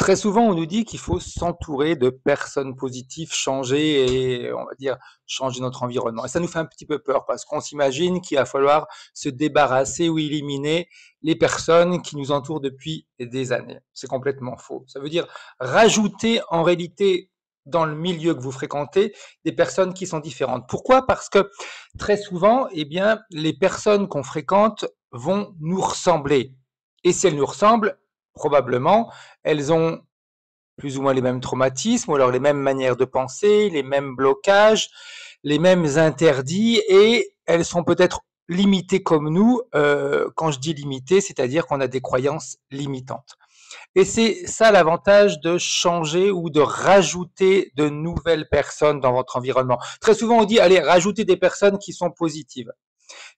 Très souvent, on nous dit qu'il faut s'entourer de personnes positives, changer et on va dire changer notre environnement. Et ça nous fait un petit peu peur parce qu'on s'imagine qu'il va falloir se débarrasser ou éliminer les personnes qui nous entourent depuis des années. C'est complètement faux. Ça veut dire rajouter en réalité dans le milieu que vous fréquentez des personnes qui sont différentes. Pourquoi? Parce que très souvent, eh bien, les personnes qu'on fréquente vont nous ressembler. Et si elles nous ressemblent, probablement, elles ont plus ou moins les mêmes traumatismes, ou alors les mêmes manières de penser, les mêmes blocages, les mêmes interdits, et elles sont peut-être limitées comme nous. Quand je dis limitées, c'est-à-dire qu'on a des croyances limitantes. Et c'est ça l'avantage de changer ou de rajouter de nouvelles personnes dans votre environnement. Très souvent, on dit, allez, rajoutez des personnes qui sont positives,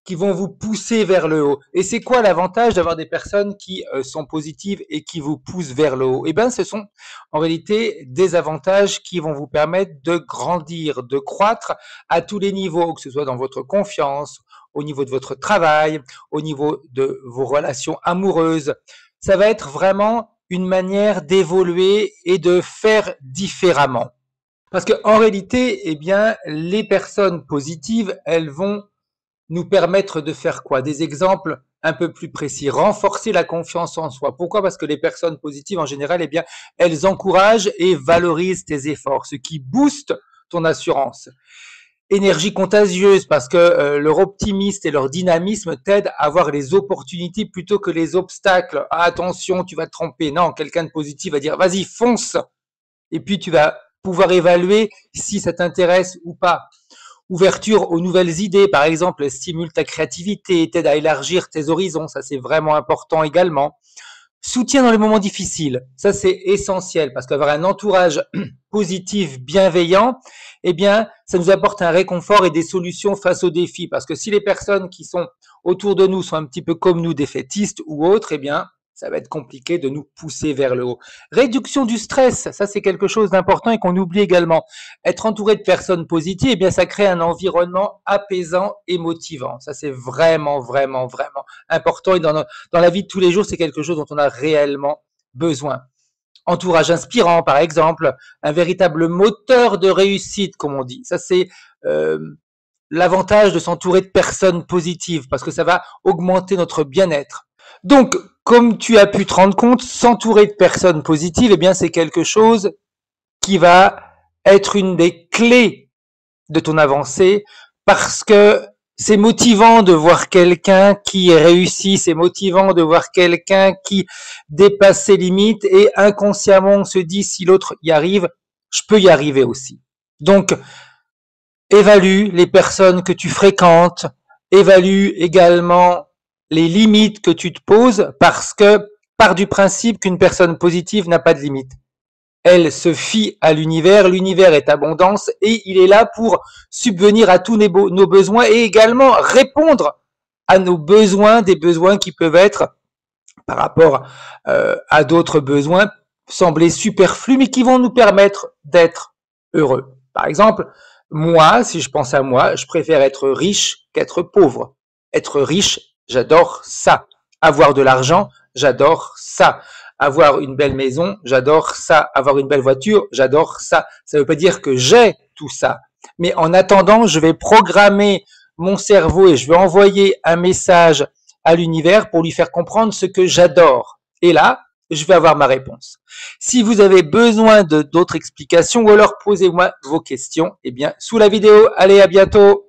qui vont vous pousser vers le haut. Et c'est quoi l'avantage d'avoir des personnes qui sont positives et qui vous poussent vers le haut? Eh bien, ce sont en réalité des avantages qui vont vous permettre de grandir, de croître à tous les niveaux, que ce soit dans votre confiance, au niveau de votre travail, au niveau de vos relations amoureuses. Ça va être vraiment une manière d'évoluer et de faire différemment. Parce qu'en réalité, eh bien, les personnes positives, elles vont nous permettre de faire quoi? Des exemples un peu plus précis. Renforcer la confiance en soi. Pourquoi? Parce que les personnes positives, en général, eh bien, elles encouragent et valorisent tes efforts, ce qui booste ton assurance. Énergie contagieuse, parce que leur optimisme et leur dynamisme t'aident à voir les opportunités plutôt que les obstacles. Ah, attention, tu vas te tromper. Non, quelqu'un de positif va dire, vas-y, fonce. Et puis, tu vas pouvoir évaluer si ça t'intéresse ou pas. Ouverture aux nouvelles idées, par exemple, stimule ta créativité, t'aide à élargir tes horizons, ça c'est vraiment important également. Soutien dans les moments difficiles, ça c'est essentiel parce qu'avoir un entourage positif, bienveillant, eh bien, ça nous apporte un réconfort et des solutions face aux défis. Parce que si les personnes qui sont autour de nous sont un petit peu comme nous, défaitistes ou autres, eh bien, ça va être compliqué de nous pousser vers le haut. Réduction du stress, ça c'est quelque chose d'important et qu'on oublie également. Être entouré de personnes positives, eh bien ça crée un environnement apaisant et motivant. Ça c'est vraiment, vraiment, vraiment important et dans la vie de tous les jours, c'est quelque chose dont on a réellement besoin. Entourage inspirant, par exemple, un véritable moteur de réussite, comme on dit. Ça c'est l'avantage de s'entourer de personnes positives parce que ça va augmenter notre bien-être. Donc, comme tu as pu te rendre compte, s'entourer de personnes positives, eh bien, c'est quelque chose qui va être une des clés de ton avancée parce que c'est motivant de voir quelqu'un qui réussit, c'est motivant de voir quelqu'un qui dépasse ses limites et inconsciemment on se dit si l'autre y arrive, je peux y arriver aussi. Donc, évalue les personnes que tu fréquentes, évalue également les limites que tu te poses parce que part du principe qu'une personne positive n'a pas de limites. Elle se fie à l'univers, l'univers est abondance et il est là pour subvenir à tous nos besoins et également répondre à nos besoins, des besoins qui peuvent être par rapport à d'autres besoins sembler superflus mais qui vont nous permettre d'être heureux. Par exemple, moi, si je pense à moi, je préfère être riche qu'être pauvre. Être riche, j'adore ça. Avoir de l'argent, j'adore ça. Avoir une belle maison, j'adore ça. Avoir une belle voiture, j'adore ça. Ça ne veut pas dire que j'ai tout ça. Mais en attendant, je vais programmer mon cerveau et je vais envoyer un message à l'univers pour lui faire comprendre ce que j'adore. Et là, je vais avoir ma réponse. Si vous avez besoin d'autres explications ou alors posez-moi vos questions, eh bien, sous la vidéo. Allez, à bientôt!